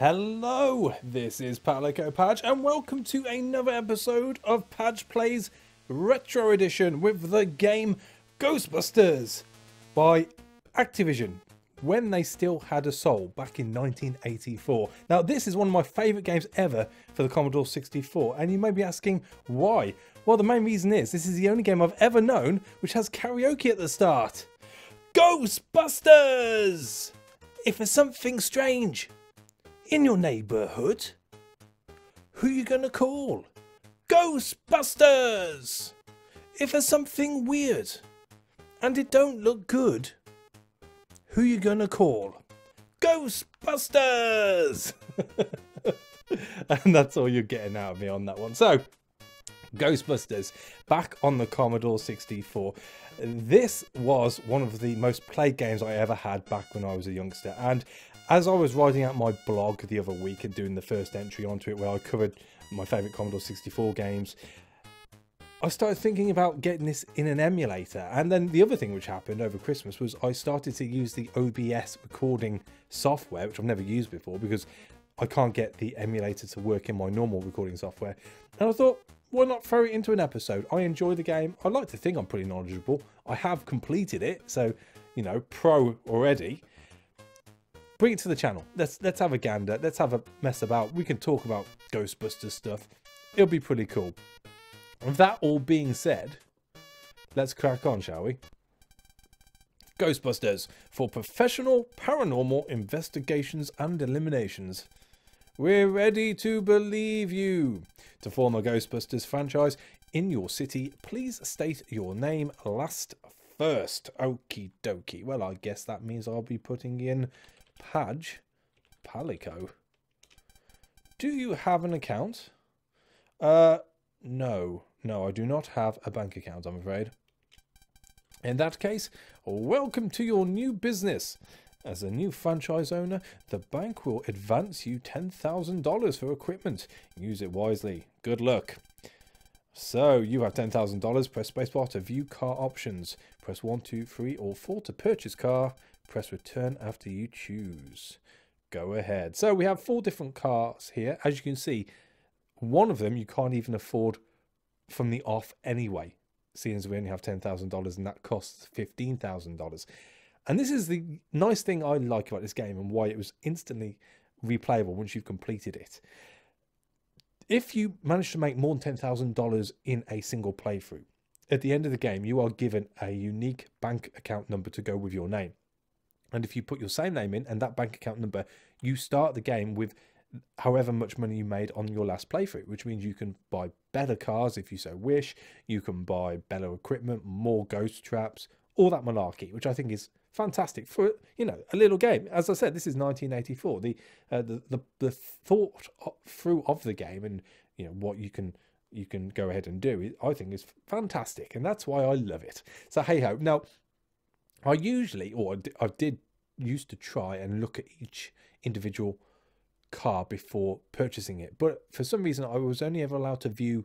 Hello, this is Padge, and welcome to another episode of Padge Plays Retro Edition with the game Ghostbusters by Activision, when they still had a soul, back in 1984. Now, this is one of my favourite games ever for the Commodore 64, and you may be asking why. Well, the main reason is this is the only game I've ever known which has karaoke at the start. Ghostbusters! If there's something strange in your neighbourhood, who you gonna call? Ghostbusters! If there's something weird and it don't look good, who you gonna call? Ghostbusters! And that's all you're getting out of me on that one. So, Ghostbusters, back on the Commodore 64. This was one of the most played games I ever had back when I was a youngster, and as I was writing out my blog the other week and doing the first entry onto it where I covered my favourite Commodore 64 games, I started thinking about getting this in an emulator. And then the other thing which happened over Christmas was I started to use the OBS recording software, which I've never used before because I can't get the emulator to work in my normal recording software. And I thought, why not throw it into an episode? I enjoy the game. I like to think I'm pretty knowledgeable. I have completed it, so, you know, pro already. Bring it to the channel. Let's have a gander. Let's have a mess about. We can talk about Ghostbusters stuff. It'll be pretty cool. And that all being said, let's crack on, shall we? Ghostbusters, for professional paranormal investigations and eliminations. We're ready to believe you. To form a Ghostbusters franchise in your city, please state your name last first. Okie dokie. Well, I guess that means I'll be putting in Padge Palico. Do you have an account? No, I do not have a bank account, I'm afraid. In that case, welcome to your new business. As a new franchise owner, the bank will advance you $10,000 for equipment. Use it wisely. Good luck. So, you have $10,000. Press spacebar to view car options. Press 1, 2, 3, or 4 to purchase car. Press return after you choose. Go ahead. So, we have 4 different cars here. As you can see, one of them you can't even afford from the off anyway, seeing as we only have $10,000 and that costs $15,000. And this is the nice thing I like about this game and why it was instantly replayable once you've completed it. If you manage to make more than $10,000 in a single playthrough, at the end of the game, you are given a unique bank account number to go with your name. And if you put your same name in and that bank account number, you start the game with however much money you made on your last playthrough, which means you can buy better cars if you so wish. You can buy better equipment, more ghost traps, all that malarkey, which I think is fantastic for, you know, a little game. As I said, this is 1984. The thought through of the game and, you know, what you can go ahead and do, I think is fantastic, and that's why I love it. So hey ho. Now, I usually, or I did used to try and look at each individual car before purchasing it, but for some reason I was only ever allowed to view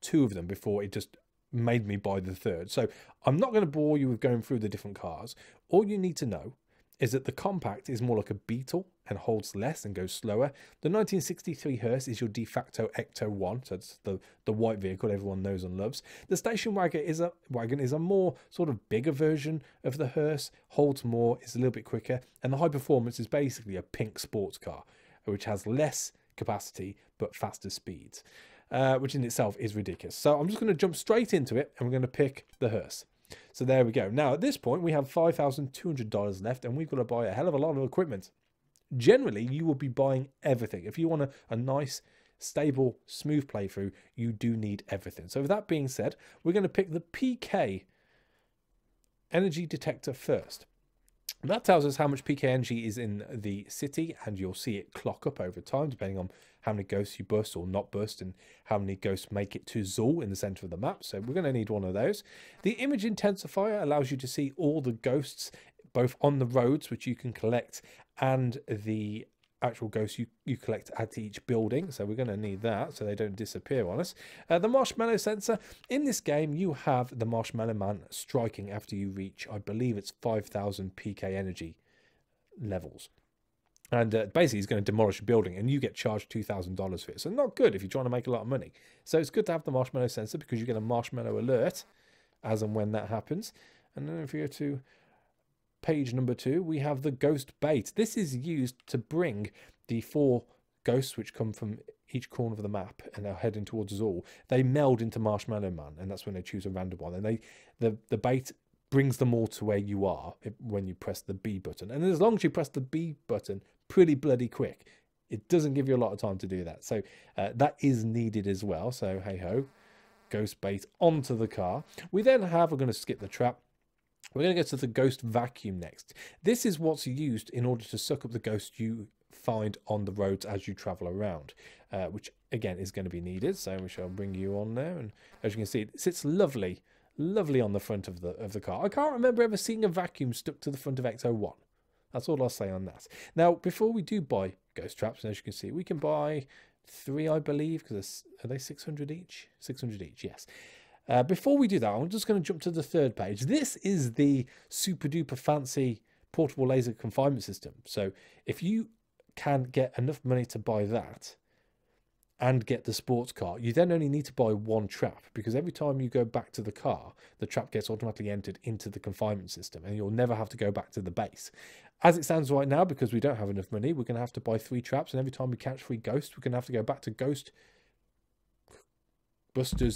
2 of them before it just made me buy the 3rd. So I'm not going to bore you with going through the different cars. All you need to know is that the compact is more like a Beetle and holds less and goes slower. The 1963 hearse is your de facto Ecto 1, so it's the white vehicle everyone knows and loves. The station wagon is a more sort of bigger version of the hearse, holds more, is a little bit quicker, and the high performance is basically a pink sports car, which has less capacity but faster speeds, which in itself is ridiculous. So I'm just going to jump straight into it, and we're going to pick the hearse. So there we go. Now, at this point, we have $5,200 left, and we've got to buy a hell of a lot of equipment. Generally, you will be buying everything. If you want a nice, stable, smooth playthrough, you do need everything. So with that being said, we're going to pick the PK energy detector first. And that tells us how much PK energy is in the city, and you'll see it clock up over time depending on how many ghosts you bust or not bust and how many ghosts make it to ZuuI in the center of the map. So we're going to need one of those. The image intensifier allows you to see all the ghosts both on the roads, which you can collect, and the actual ghosts you collect at each building. So we're going to need that so they don't disappear on us. The marshmallow sensor. In this game, you have the marshmallow man striking after you reach, I believe it's 5,000 PK energy levels. And basically, he's going to demolish a building, and you get charged $2,000 for it. So not good if you're trying to make a lot of money. So it's good to have the marshmallow sensor because you get a marshmallow alert as and when that happens. And then if you go to page number 2, we have the ghost bait. This is used to bring the 4 ghosts which come from each corner of the map and they're heading towards us all. They meld into Marshmallow Man, and that's when they choose a random one. And the bait brings them all to where you are when you press the B button. And as long as you press the B button pretty bloody quick, it doesn't give you a lot of time to do that. So that is needed as well. So hey ho, ghost bait onto the car. We then have, we're going to skip the trap. We're going to go to the ghost vacuum next. This is what's used in order to suck up the ghosts you find on the roads as you travel around, which again is going to be needed. So we shall bring you on there, and as you can see, it sits lovely on the front of the car. I can't remember ever seeing a vacuum stuck to the front of X01. That's all I'll say on that. Now, before we do buy ghost traps, and as you can see, we can buy 3, I believe, because are they 600 each? 600 each, yes. Before we do that, I'm just going to jump to the 3rd page. This is the super duper fancy portable laser confinement system. So if you can get enough money to buy that and get the sports car, you then only need to buy 1 trap, because every time you go back to the car, the trap gets automatically entered into the confinement system and you'll never have to go back to the base. As it stands right now, because we don't have enough money, we're going to have to buy 3 traps, and every time we catch 3 ghosts, we're going to have to go back to Ghostbusters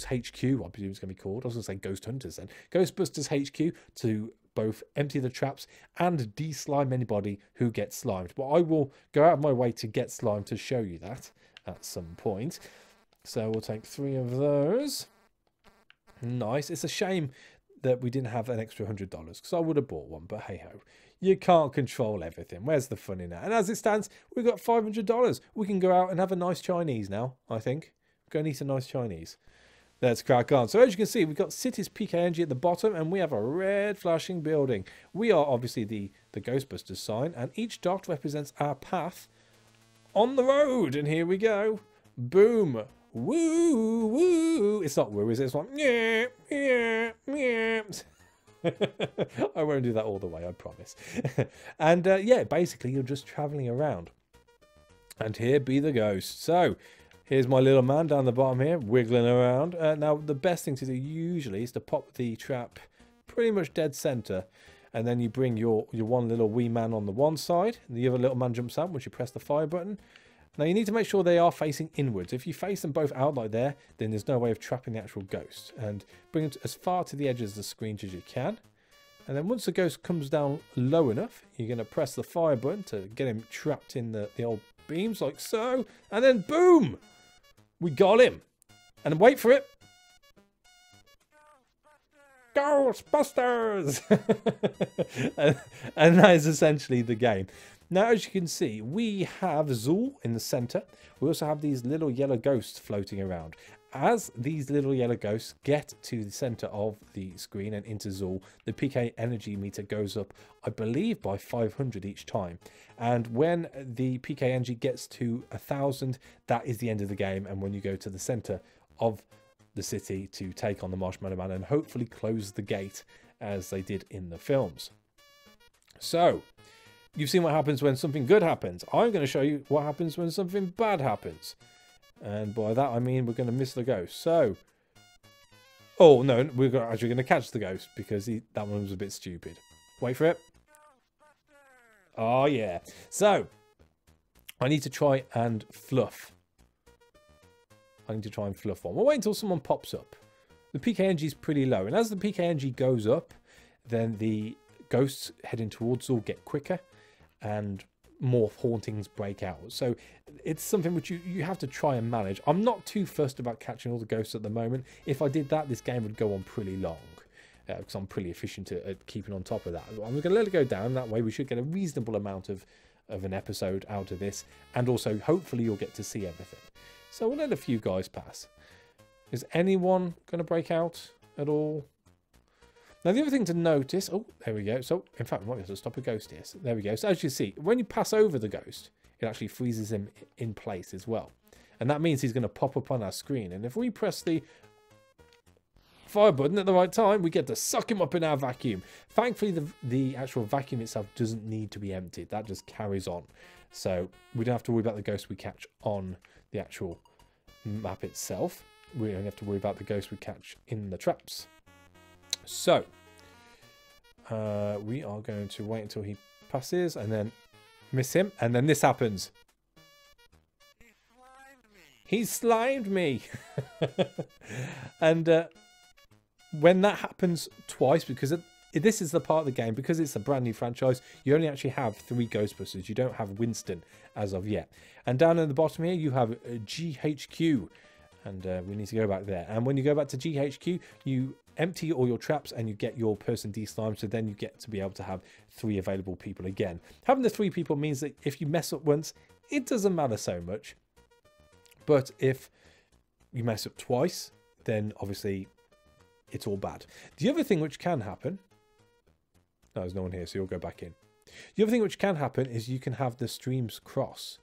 HQ, I presume it's going to be called. I was going to say Ghost Hunters then. Ghostbusters HQ to both empty the traps and de-slime anybody who gets slimed. But I will go out of my way to get slimed to show you that at some point. So we'll take 3 of those. Nice. It's a shame that we didn't have an extra $100, because I would have bought one, but hey ho. You can't control everything. Where's the fun in that? And as it stands, we've got $500. We can go out and have a nice Chinese now, I think. Go and eat a nice Chinese. Let's crack on. So as you can see, we've got City's PKNG at the bottom, and we have a red flashing building. We are obviously the Ghostbusters sign, and each dot represents our path on the road. And here we go. Boom. Woo, woo. It's not woo, is it? It's like, yeah, yeah, yeah. I won't do that all the way, I promise. And yeah, basically you're just traveling around. And here be the ghosts. So here's my little man down the bottom here, wiggling around. Now, the best thing to do usually is to pop the trap pretty much dead center. And then you bring your one little wee man on the one side, and the other little man jumps out once you press the fire button. Now, you need to make sure they are facing inwards. If you face them both out like there, then there's no way of trapping the actual ghost. And bring it as far to the edges of the screen as you can. And then once the ghost comes down low enough, you're going to press the fire button to get him trapped in the old beams like so. And then boom! We got him. And wait for it. Ghostbusters! and that is essentially the game. Now, as you can see, we have ZuuI in the center. We also have these little yellow ghosts floating around. As these little yellow ghosts get to the center of the screen and into ZuuI, the PK energy meter goes up, I believe, by 500 each time. And when the PK energy gets to 1,000, that is the end of the game. And when you go to the center of the city to take on the Marshmallow Man and hopefully close the gate as they did in the films. So, you've seen what happens when something good happens. I'm going to show you what happens when something bad happens. And by that I mean we're going to miss the ghost. So, oh no, we're actually going to catch the ghost because that one was a bit stupid. Wait for it. Oh yeah. So, I need to try and fluff. I need to try and fluff one. We'll wait until someone pops up. The PKNG is pretty low, and as the PKNG goes up, then the ghosts heading towards all get quicker and more hauntings break out. So it's something which you have to try and manage. I'm not too fussed about catching all the ghosts at the moment. If I did that, this game would go on pretty long because I'm pretty efficient at keeping on top of that. I'm going to let it go down. That way we should get a reasonable amount of an episode out of this, and also hopefully you'll get to see everything. So we'll let a few guys pass. Is anyone going to break out at all? Now, the other thing to notice... Oh, there we go. So, in fact, we might have to stop a ghost here. So, there we go. So, as you see, when you pass over the ghost, it actually freezes him in place as well. And that means he's going to pop up on our screen. And if we press the fire button at the right time, we get to suck him up in our vacuum. Thankfully, the actual vacuum itself doesn't need to be emptied. That just carries on. So we don't have to worry about the ghosts we catch on the actual map itself. We only have to worry about the ghosts we catch in the traps. So we are going to wait until he passes and then miss him. And then this happens. He slimed me. And when that happens twice, because this is the part of the game, because it's a brand new franchise, you only actually have 3 Ghostbusters. You don't have Winston as of yet. And down at the bottom here, you have GHQ. And we need to go back there. And when you go back to GHQ, you empty all your traps and you get your person de-slimed. So then you get to be able to have 3 available people again. Having the 3 people means that if you mess up once, it doesn't matter so much. But if you mess up twice, then obviously it's all bad. The other thing which can happen... No, there's no one here, so you'll go back in. The other thing which can happen is you can have the streams cross.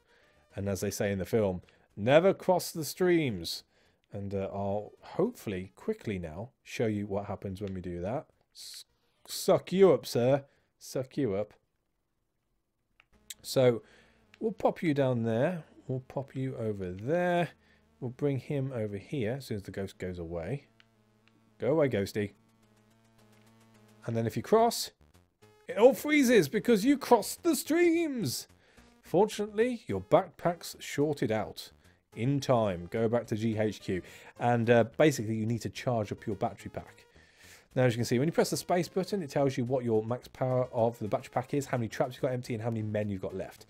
And as they say in the film, never cross the streams. And I'll hopefully quickly now show you what happens when we do that. Suck you up, sir. Suck you up. So we'll pop you down there. We'll pop you over there. We'll bring him over here as soon as the ghost goes away. Go away, ghosty. And then if you cross, it all freezes because you crossed the streams. Fortunately, your backpack's shorted out. In time, go back to GHQ. And basically, you need to charge up your battery pack. Now, as you can see, when you press the space button, it tells you what your max power of the battery pack is, how many traps you've got empty, and how many men you've got left.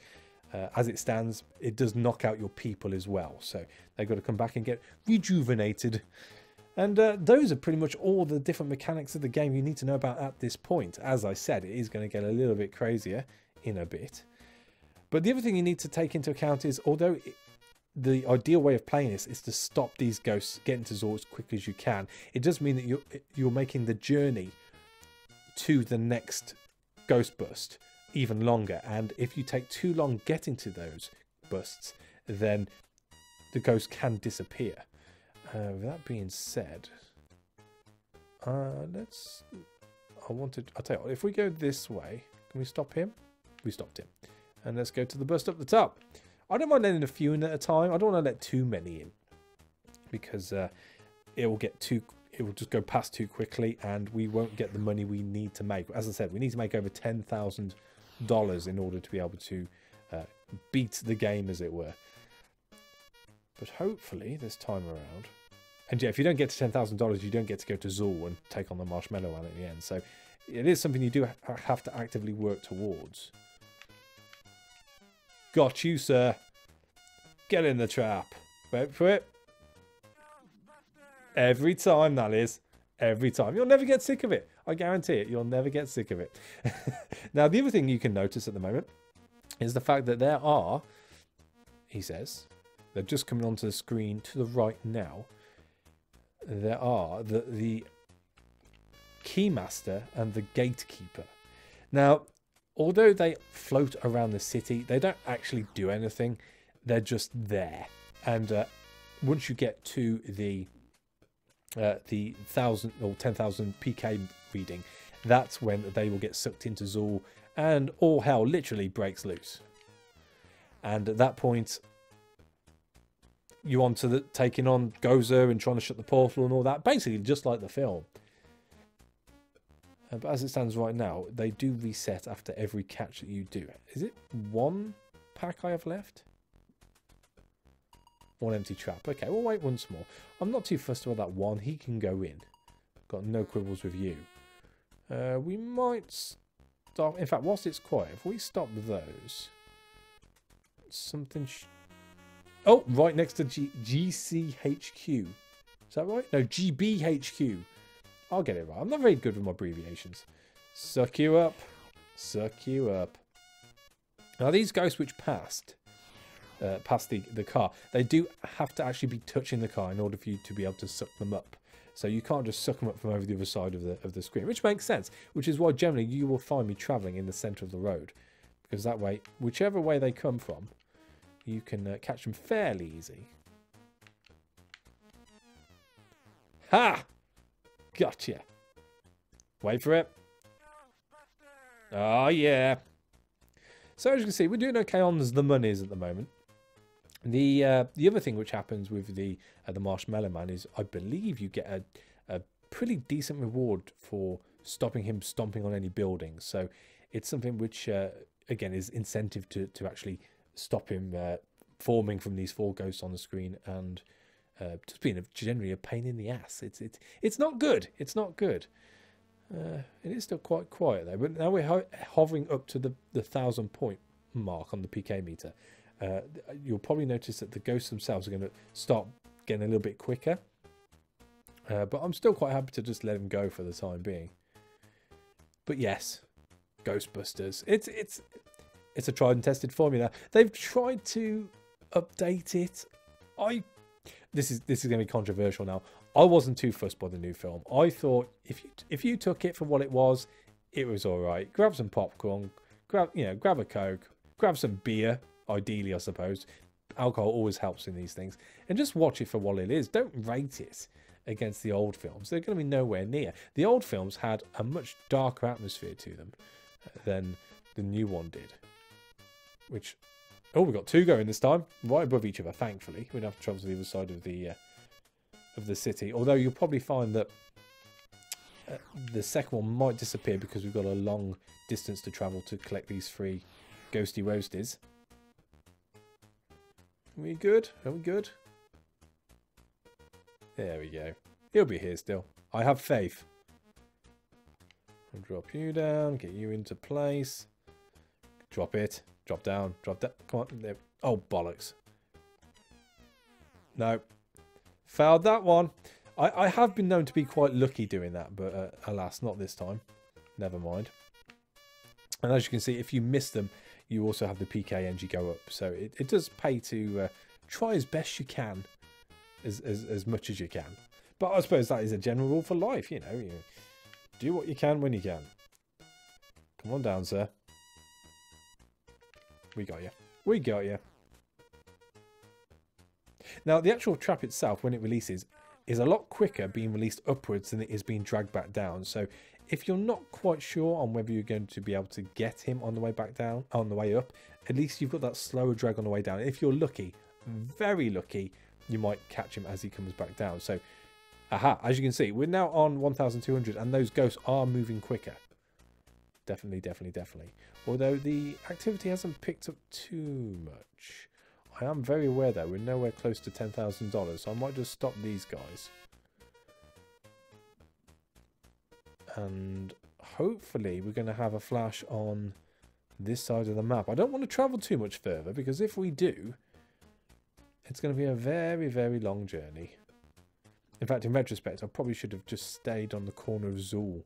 As it stands, it does knock out your people as well. So they've got to come back and get rejuvenated. And those are pretty much all the different mechanics of the game you need to know about at this point. As I said, it is going to get a little bit crazier in a bit. But the other thing you need to take into account is, although the ideal way of playing this is to stop these ghosts getting to ZuuI as quickly as you can, it does mean that you're making the journey to the next ghost bust even longer. And if you take too long getting to those busts, then the ghost can disappear. With that being said, I'll tell you what, if we go this way, can we stop him? We stopped him. And let's go to the bust up the top. I don't mind letting a few in at a time. I don't want to let too many in, because it will just go past too quickly and we won't get the money we need to make. As I said, we need to make over $10,000 in order to be able to beat the game, as it were. But hopefully this time around... And yeah, if you don't get to $10,000, you don't get to go to ZuuI and take on the Marshmallow Man at the end. So it is something you do have to actively work towards. Got you, sir. Get in the trap. Wait for it. Every time, that is. Every time. You'll never get sick of it. I guarantee it. You'll never get sick of it. Now, the other thing you can notice at the moment is the fact that there are, he says, they're just coming onto the screen to the right now. There are the Keymaster and the Gatekeeper. Now, although they float around the city, they don't actually do anything. They're just there. And once you get to the 1,000 or 10,000 PK reading, that's when they will get sucked into ZuuI and all hell literally breaks loose. And at that point, you're on to taking on Gozer and trying to shut the portal and all that. Basically, just like the film. But as it stands right now, they do reset after every catch that you do. Is it 1 pack I have left? 1 empty trap. Okay, we'll wait once more. I'm not too fussed about that one. He can go in. Got no quibbles with you. We might stop. In fact, whilst it's quiet, if we stop those, something. Oh, right next to GCHQ. Is that right? No, GBHQ. I'll get it right. I'm not very good with my abbreviations. Suck you up. Suck you up. Now, these ghosts which passed the car, they do have to actually be touching the car in order for you to be able to suck them up. So you can't just suck them up from over the other side of the screen, which makes sense. Which is why generally you will find me travelling in the centre of the road. Because that way, whichever way they come from, you can catch them fairly easy. Ha! Gotcha. Wait for it. Oh, yeah. So as you can see, we're doing okay on the monies at the moment. The other thing which happens with the Marshmallow Man is I believe you get a pretty decent reward for stopping him stomping on any buildings. So it's something which, again, is incentive to actually stop him forming from these 4 ghosts on the screen and just being generally a pain in the ass. It's not good. It's not good. It is still quite quiet though. But now we're hovering up to the 1,000 point mark on the PK meter. You'll probably notice that the ghosts themselves are going to start getting a little bit quicker. But I'm still quite happy to just let them go for the time being. But yes, Ghostbusters. It's a tried and tested formula. They've tried to update it. This is going to be controversial now. I wasn't too fussed by the new film. I thought if you took it for what it was all right. Grab some popcorn, grab a Coke, grab some beer. Ideally, I suppose. Alcohol always helps in these things. And just watch it for what it is. Don't rate it against the old films. They're going to be nowhere near. The old films had a much darker atmosphere to them than the new one did. Which, oh, we've got 2 going this time. Right above each other, thankfully. We don't have to travel to the other side of the city. Although you'll probably find that the second one might disappear because we've got a long distance to travel to collect these 3 ghosty roasties. Are we good? Are we good? There we go. He'll be here still. I have faith. I'll drop you down, get you into place. Drop it. Drop down. Drop that. Come on. There. Oh, bollocks. No. Fouled that one. I have been known to be quite lucky doing that, but alas, not this time. Never mind. And as you can see, if you miss them, you also have the PK NG go up. So it does pay to try as best you can, as much as you can. But I suppose that is a general rule for life, you know. You do what you can when you can. Come on down, sir. We got you. We got you. Now, the actual trap itself, when it releases, is a lot quicker being released upwards than it is being dragged back down. So if you're not quite sure on whether you're going to be able to get him on the way back down, on the way up, at least you've got that slower drag on the way down. If you're lucky, very lucky, you might catch him as he comes back down. So, aha, as you can see, we're now on 1,200 and those ghosts are moving quicker. Definitely, definitely, definitely. Although the activity hasn't picked up too much. I am very aware though, we're nowhere close to $10,000, so I might just stop these guys. And hopefully we're going to have a flash on this side of the map. I don't want to travel too much further, because if we do, it's going to be a very, very long journey. In fact, in retrospect, I probably should have just stayed on the corner of ZuuI,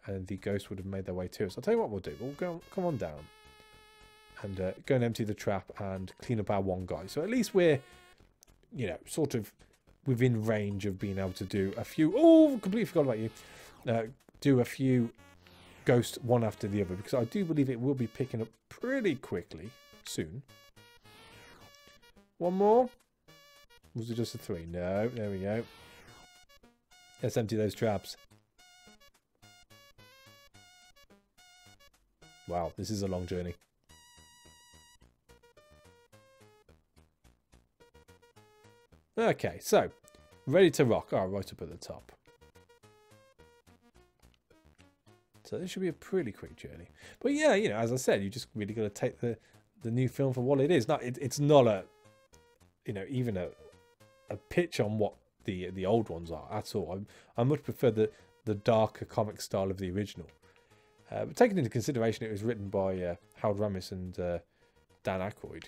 and the ghosts would have made their way to us. I'll tell you what we'll do. We'll go, come on down and go and empty the trap and clean up our one guy. So at least we're, you know, sort of within range of being able to do a few... Oh, completely forgot about you. Do a few ghosts one after the other, because I do believe it will be picking up pretty quickly soon. One more. Was it just a 3? No, there we go. Let's empty those traps. Wow, this is a long journey. Okay, so ready to rock. Oh, right up at the top. So this should be a pretty quick journey. But yeah, you know, as I said, you just really got to take the new film for what it is. Not it's not a, you know, even a pitch on what the old ones are at all. I much prefer the darker comic style of the original. But taking into consideration it was written by Harold Ramis and Dan Aykroyd.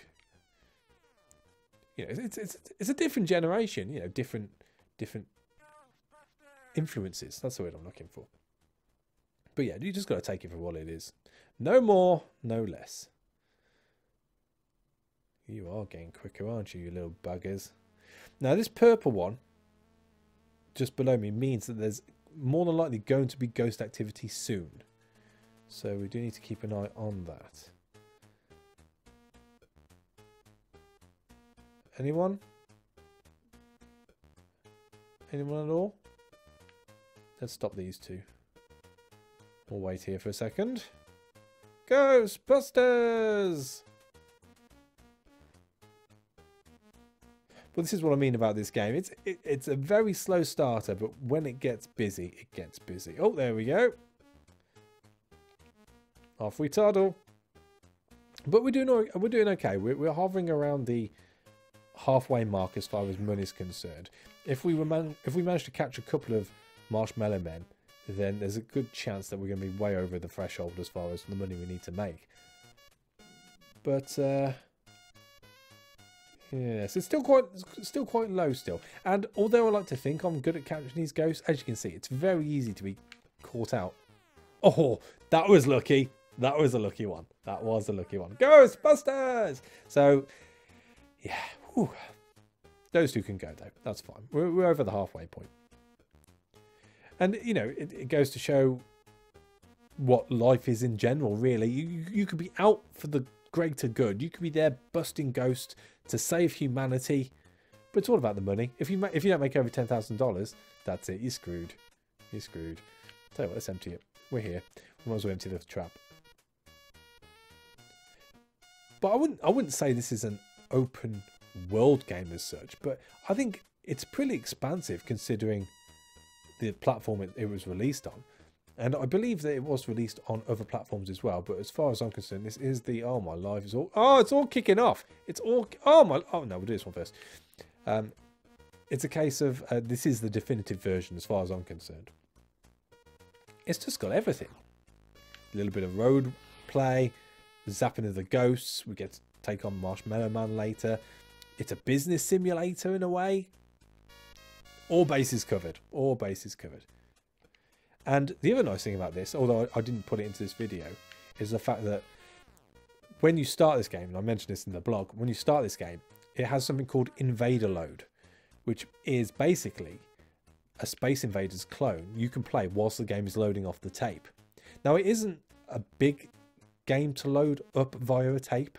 You know, it's a different generation. You know, different influences. That's the word I'm looking for. But yeah, you just got to take it for what it is. No more, no less. You are getting quicker, aren't you, you little buggers? Now, this purple one, just below me, means that there's more than likely going to be ghost activity soon. So we do need to keep an eye on that. Anyone? Anyone at all? Let's stop these two. We'll wait here for a second. Ghostbusters! But this is what I mean about this game. It's a very slow starter, but when it gets busy, it gets busy. Oh, there we go. Off we toddle. But we're doing okay. We're hovering around the halfway mark as far as money is concerned. If we manage to catch a couple of marshmallow men, then there's a good chance that we're going to be way over the threshold as far as the money we need to make. But yes, it's still quite low still. And although I like to think I'm good at catching these ghosts, as you can see, it's very easy to be caught out. Oh, that was lucky. That was a lucky one. That was a lucky one. Ghostbusters! So, yeah. Whew. Those two can go, though. That's fine. We're over the halfway point. And, you know, it goes to show what life is in general, really. You could be out for the greater good. You could be there busting ghosts to save humanity. But it's all about the money. If you don't make over $10,000, that's it. You're screwed. You're screwed. Tell you what, let's empty it. We're here. We might as well empty the trap. But I wouldn't say this is an open world game as such, but I think it's pretty expansive considering the platform it was released on. And I believe that it was released on other platforms as well, but as far as I'm concerned, this is the, oh my life is all, oh, it's all kicking off. It's all, oh my, oh no, we'll do this one first. It's a case of, this is the definitive version as far as I'm concerned. It's just got everything. A little bit of road play, zapping of the ghosts. We get to take on Marshmallow Man later. It's a business simulator in a way. All bases covered. All bases covered. And the other nice thing about this, although I didn't put it into this video, is the fact that when you start this game, and I mentioned this in the blog, when you start this game, it has something called Invader Load, which is basically a Space Invaders clone you can play whilst the game is loading off the tape. Now, it isn't a big game to load up via a tape,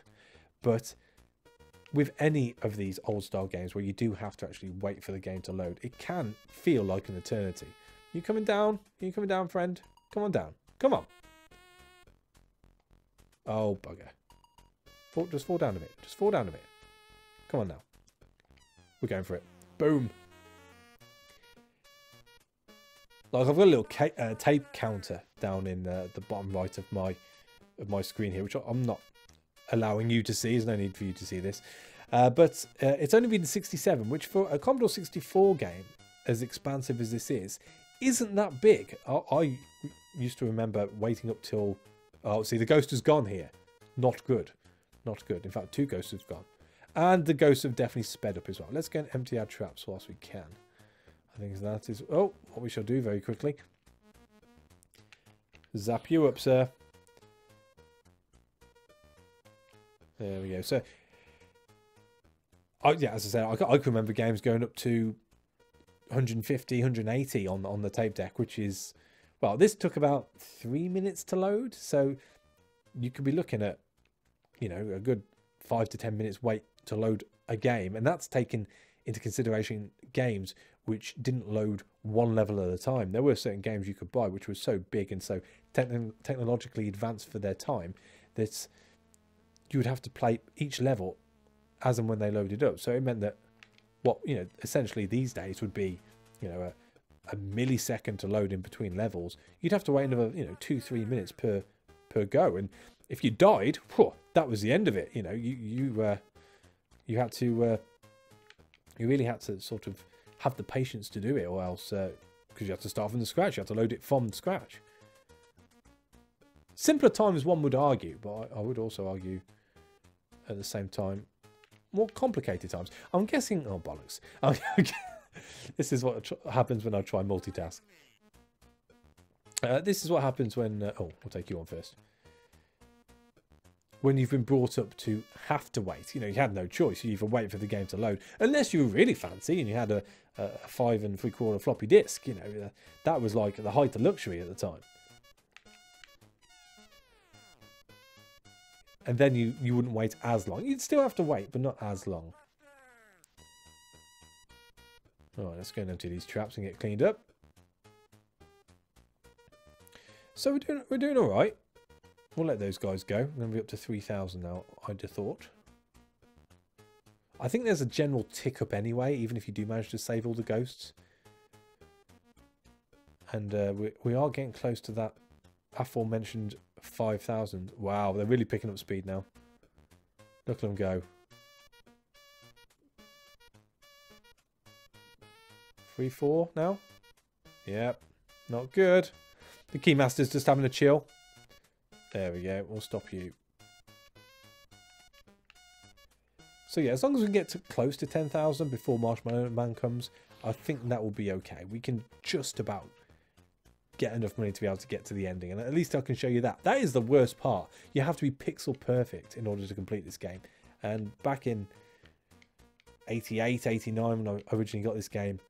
but with any of these old style games where you do have to actually wait for the game to load, it can feel like an eternity. You coming down? Are you coming down, friend? Come on down. Come on. Oh, bugger. Just fall down a bit. Just fall down a bit. Come on now. We're going for it. Boom. Like, I've got a little tape counter down in the bottom right of my screen here, which I'm not allowing you to see. There's no need for you to see this. But it's only been 67, which for a Commodore 64 game, as expansive as this is, isn't that big. I used to remember waiting up till... Oh, see, the ghost has gone here. Not good. Not good. In fact, 2 ghosts have gone. And the ghosts have definitely sped up as well. Let's go and empty our traps whilst we can. I think that is... Oh, what we shall do very quickly. Zap you up, sir. There we go. So, yeah, as I said, I can remember games going up to 150, 180 on the tape deck, which is... Well, this took about 3 minutes to load. So, you could be looking at, you know, a good 5 to 10 minutes wait to load a game. And that's taken into consideration games which didn't load one level at a time. There were certain games you could buy which were so big and so technologically advanced for their time that you would have to play each level as and when they loaded up. So it meant that what, you know, essentially these days would be, you know, a millisecond to load in between levels. You'd have to wait another, you know, 2-3 minutes per go. And if you died, whew, that was the end of it. You know, you had to, you really had to sort of have the patience to do it, or else, because you have to start from the scratch, you have to load it from scratch. Simpler times, one would argue, but I would also argue at the same time more complicated times. I'm guessing, oh bollocks, this is what happens when I try multitask. This is what happens when, oh, we'll take you on first. When you've been brought up to have to wait, you know, you had no choice. You either wait for the game to load, unless you were really fancy and you had a 5 3/4 floppy disk. You know, that was like the height of luxury at the time. And then you wouldn't wait as long. You'd still have to wait, but not as long. All right, let's go and empty these traps and get cleaned up. So we're doing all right. We'll let those guys go. We're going to be up to 3,000 now, I'd have thought. I think there's a general tick up anyway, even if you do manage to save all the ghosts. And we are getting close to that aforementioned 5,000. Wow, they're really picking up speed now. Look at them go. 3, 4 now. Yep, not good. The Keymaster's just having a chill. There we go. We'll stop you. So yeah, as long as we can get to close to 10,000 before Marshmallow Man comes, I think that will be okay. We can just about get enough money to be able to get to the ending, and at least I can show you that. That is the worst part. You have to be pixel perfect in order to complete this game. And back in 88, 89, when I originally got this game,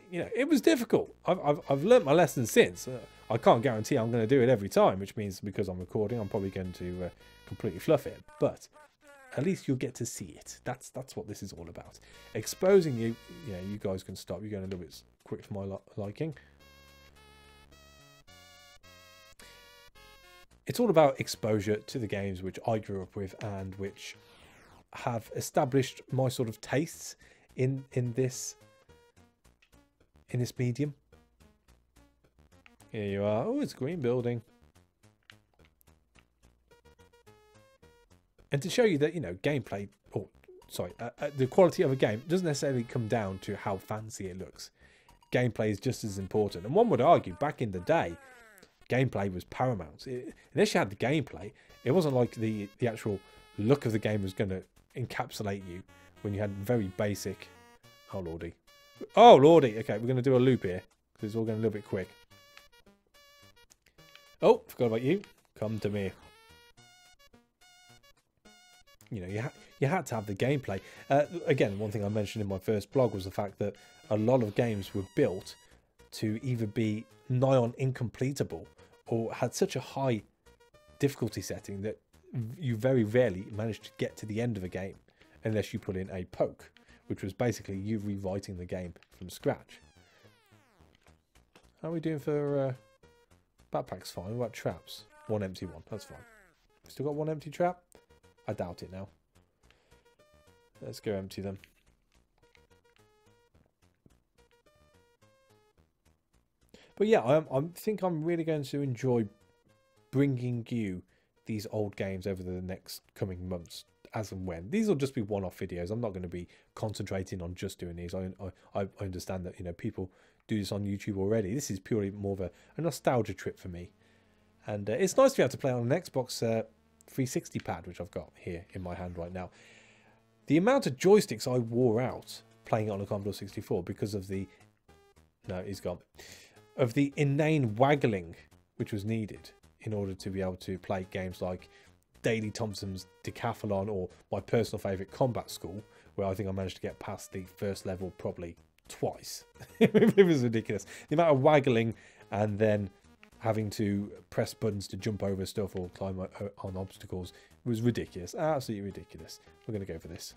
you know, it was difficult. I've learnt my lesson since. I can't guarantee I'm going to do it every time, which means because I'm recording, I'm probably going to completely fluff it. But at least you'll get to see it. That's what this is all about. Exposing you. Yeah, you guys can stop. You're going a little bit quick for my liking. It's all about exposure to the games which I grew up with and which have established my sort of tastes in this medium. Here you are. Oh, it's a green building. And to show you that, you know, gameplay, or sorry, the quality of a game doesn't necessarily come down to how fancy it looks. Gameplay is just as important. And one would argue, back in the day, gameplay was paramount. Unless you had the gameplay, it wasn't like the actual look of the game was going to encapsulate you when you had very basic... Oh, lordy. Oh, lordy. Okay, we're going to do a loop here, because it's all going a little bit quick. Oh, forgot about you. Come to me. You know, you had to have the gameplay. Again, one thing I mentioned in my first blog was the fact that a lot of games were built to either be nigh on incompletable or had such a high difficulty setting that you very rarely managed to get to the end of a game unless you put in a poke, which was basically you rewriting the game from scratch. How are we doing for backpacks? Fine. What about traps? One empty one. That's fine. Still got one empty trap? I doubt it now. Let's go empty them. But yeah, I think I'm really going to enjoy bringing you these old games over the next coming months, as and when. These will just be one-off videos. I'm not going to be concentrating on just doing these. I understand that, you know, people do this on YouTube already. This is purely more of a nostalgia trip for me. And it's nice to be able to play on an Xbox 360 pad, which I've got here in my hand right now. The amount of joysticks I wore out playing it on a Commodore 64 because of the... No, he's gone. Of the inane waggling which was needed in order to be able to play games like Daley Thompson's Decathlon or my personal favourite Combat School, where I think I managed to get past the first level probably twice. It was ridiculous. The amount of waggling and then having to press buttons to jump over stuff or climb on obstacles was ridiculous. Absolutely ridiculous. We're going to go for this.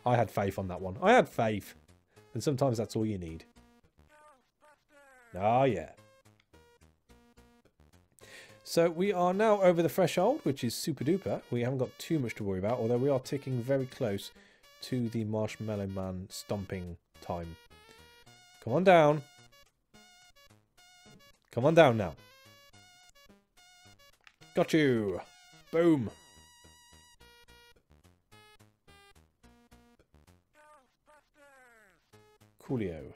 I had faith on that one. I had faith. And sometimes that's all you need. Oh, yeah. So we are now over the threshold, which is super duper. We haven't got too much to worry about, although we are ticking very close to the Marshmallow Man stomping time. Come on down. Come on down now. Got you. Boom. Coolio.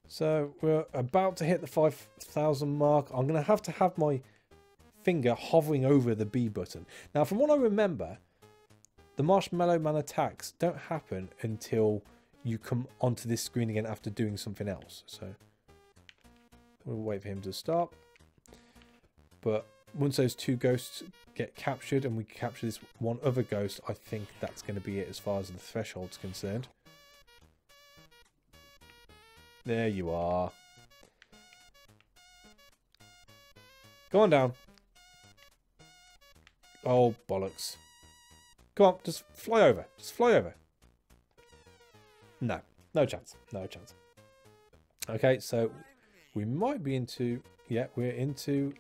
So we're about to hit the 5,000 mark. I'm going to have my finger hovering over the B button. Now, from what I remember, the Marshmallow Man attacks don't happen until you come onto this screen again after doing something else. So we'll wait for him to stop. But once those two ghosts get captured and we capture this one other ghost, I think that's going to be it as far as the threshold's concerned. There you are. Go on down. Oh, bollocks. Come on, just fly over. Just fly over. No, no chance. No chance. Okay, so we might be into... Yeah, we're into...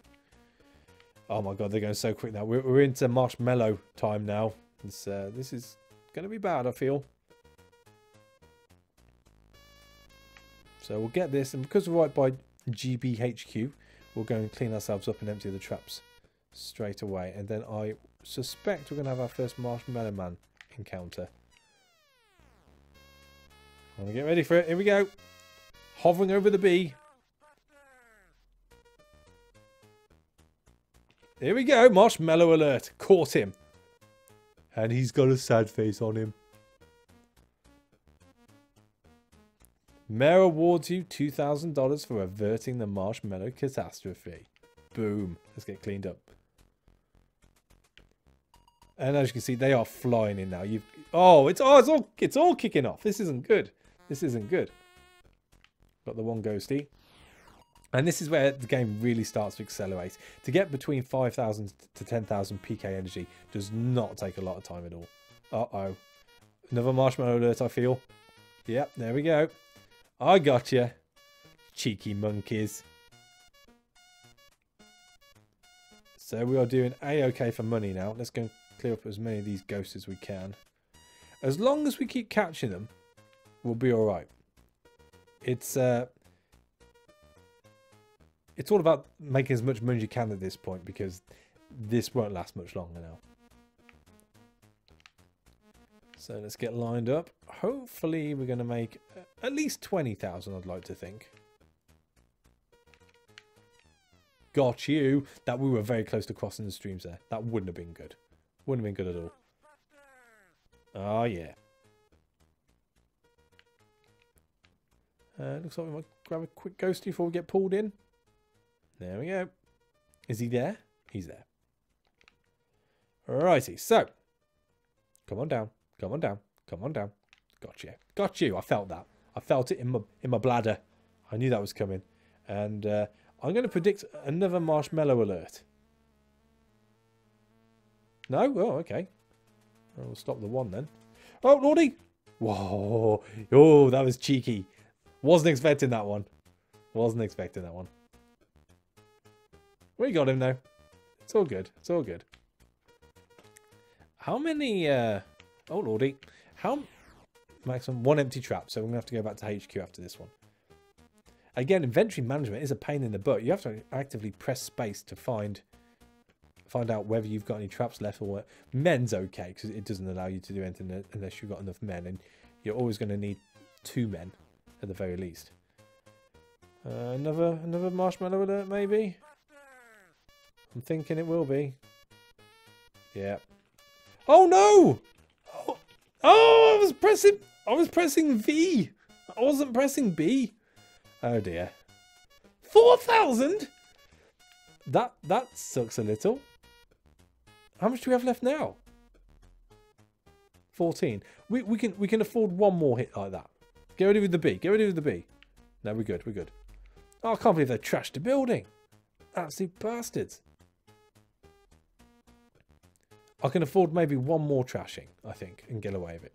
Oh my god, they're going so quick now. We're into marshmallow time now. This is going to be bad, I feel. So we'll get this, and because we're right by GBHQ, we'll go and clean ourselves up and empty the traps straight away. And then I suspect we're going to have our first Marshmallow Man encounter. I'm going to get ready for it. Here we go. Hovering over the bee. Here we go. Marshmallow alert. Caught him. And he's got a sad face on him. Mayor awards you $2,000 for averting the marshmallow catastrophe. Boom. Let's get cleaned up. And as you can see, they are flying in now. It's all kicking off. This isn't good. This isn't good. Got the one ghosty. And this is where the game really starts to accelerate. To get between 5,000 to 10,000 PK energy does not take a lot of time at all. Uh-oh. Another marshmallow alert, I feel. Yep, there we go. I got you. Cheeky monkeys. So we are doing A-OK for money now. Let's go and clear up as many of these ghosts as we can. As long as we keep catching them, we'll be alright. It's all about making as much money as you can at this point, because this won't last much longer now. So let's get lined up. Hopefully we're going to make at least 20,000, I'd like to think. Got you. That we were very close to crossing the streams there. That wouldn't have been good. Wouldn't have been good at all. Oh, yeah. Looks like we might grab a quick ghosty before we get pulled in. There we go. Is he there? He's there. Alrighty, so. Come on down. Come on down. Come on down. Got you. Got you. I felt that. I felt it in my bladder. I knew that was coming. And I'm going to predict another marshmallow alert. No? Oh, okay. We'll stop the one then. Oh, Lordy! Whoa. Oh, that was cheeky. Wasn't expecting that one. Wasn't expecting that one. We got him though. It's all good. It's all good. How many... Oh, Lordy. How... Maximum one empty trap. So we're going to have to go back to HQ after this one. Again, inventory management is a pain in the butt. You have to actively press space to find out whether you've got any traps left or what. Men's okay, because it doesn't allow you to do anything unless you've got enough men. And you're always going to need 2 men at the very least. Another marshmallow alert, maybe? I'm thinking it will be. Yeah. Oh no! Oh, I was pressing V. I wasn't pressing B. Oh dear. 4,000? That sucks a little. How much do we have left now? 14. We can afford one more hit like that. Get ready with the B. Get ready with the B. No, we're good. We're good. Oh, I can't believe they trashed the building. Absolute bastards. I can afford maybe one more trashing, I think, and get away with it.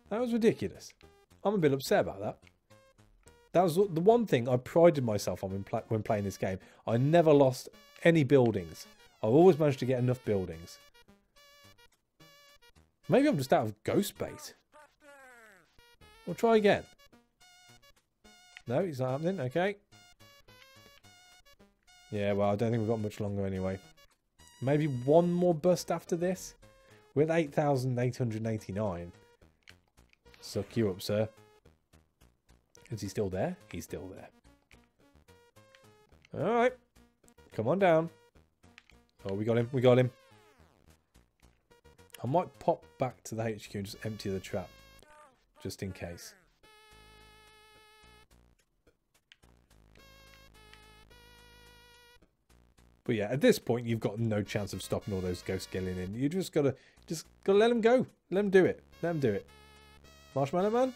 That was ridiculous. I'm a bit upset about that. That was the one thing I prided myself on when playing this game. I never lost any buildings. I've always managed to get enough buildings. Maybe I'm just out of ghost bait. We'll try again. No, it's not happening. Okay. Yeah, well, I don't think we've got much longer anyway. Maybe one more bust after this. We're at 8,889. Suck you up, sir. Is he still there? He's still there. Alright. Come on down. Oh, we got him. We got him. I might pop back to the HQ and just empty the trap. Just in case. But yeah, at this point, you've got no chance of stopping all those ghosts getting in. You just gotta let them go. Let them do it. Let them do it. Marshmallow Man?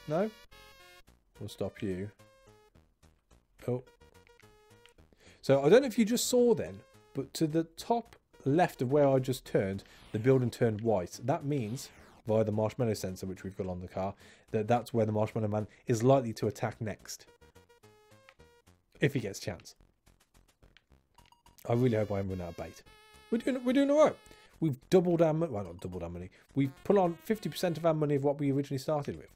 No? We'll stop you. Oh. So I don't know if you just saw then, but to the top left of where I just turned, the building turned white. That means, via the marshmallow sensor which we've got on the car, that's where the Marshmallow Man is likely to attack next. If he gets a chance. I really hope I haven't run out of bait. We're doing all right. We've doubled our money. Well, not doubled our money. We've put on 50% of our money of what we originally started with.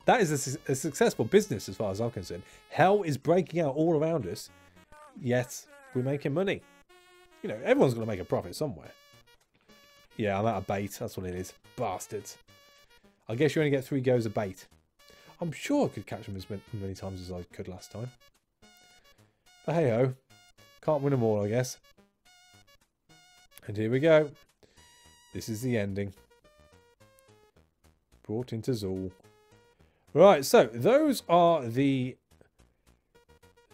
That is a successful business as far as I'm concerned. Hell is breaking out all around us, yet we're making money. You know, everyone's going to make a profit somewhere. Yeah, I'm out of bait. That's what it is. Bastards. I guess you only get 3 goes of bait. I'm sure I could catch them as many times as I could last time. But hey-ho. Can't win them all, I guess. And here we go. This is the ending. Brought into ZuuI. Right, so those are the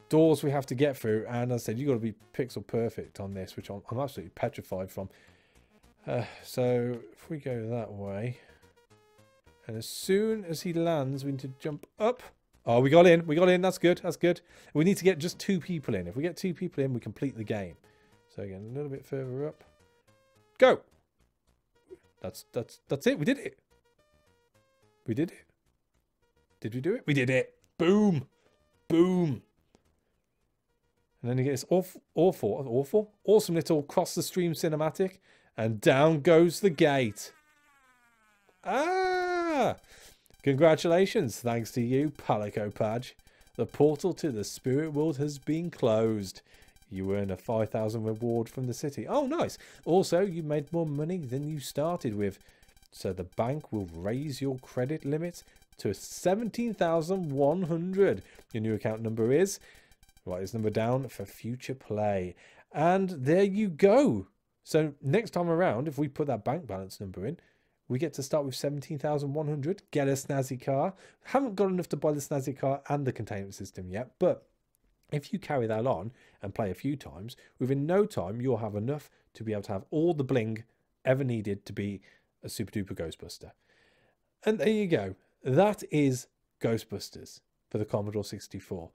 doors we have to get through. And as I said, you've got to be pixel perfect on this, which I'm absolutely petrified from. So if we go that way. And as soon as he lands, we need to jump up. Oh, we got in. We got in. That's good. That's good. We need to get just 2 people in. If we get 2 people in, we complete the game. So again, a little bit further up. Go. That's it. We did it. We did it. Did we do it? We did it. Boom. Boom. And then you get this awesome little cross the stream cinematic. And down goes the gate. Ah! Congratulations. Thanks to you, Palico Padge. The portal to the spirit world has been closed. You earn a 5,000 reward from the city. Oh, nice. Also, you made more money than you started with. So the bank will raise your credit limit to 17,100. Your new account number is... Write this number down for future play. And there you go. So next time around, if we put that bank balance number in, we get to start with 17,100, get a snazzy car. Haven't got enough to buy the snazzy car and the containment system yet, but if you carry that on and play a few times, within no time, you'll have enough to be able to have all the bling ever needed to be a super duper Ghostbuster. And there you go. That is Ghostbusters for the Commodore 64.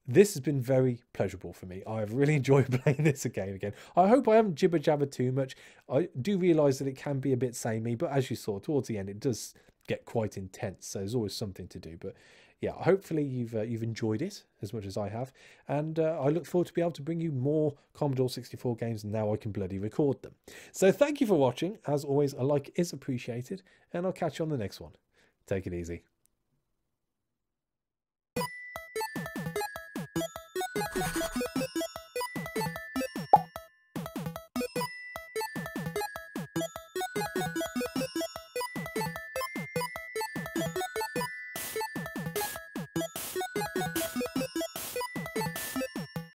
This has been very pleasurable for me. I've really enjoyed playing this again. I hope I haven't jibber-jabbered too much. I do realise that it can be a bit samey, but as you saw towards the end, it does get quite intense. So there's always something to do. But yeah, hopefully you've enjoyed it as much as I have. And I look forward to be able to bring you more Commodore 64 games now I can bloody record them. So thank you for watching. As always, a like is appreciated. And I'll catch you on the next one. Take it easy.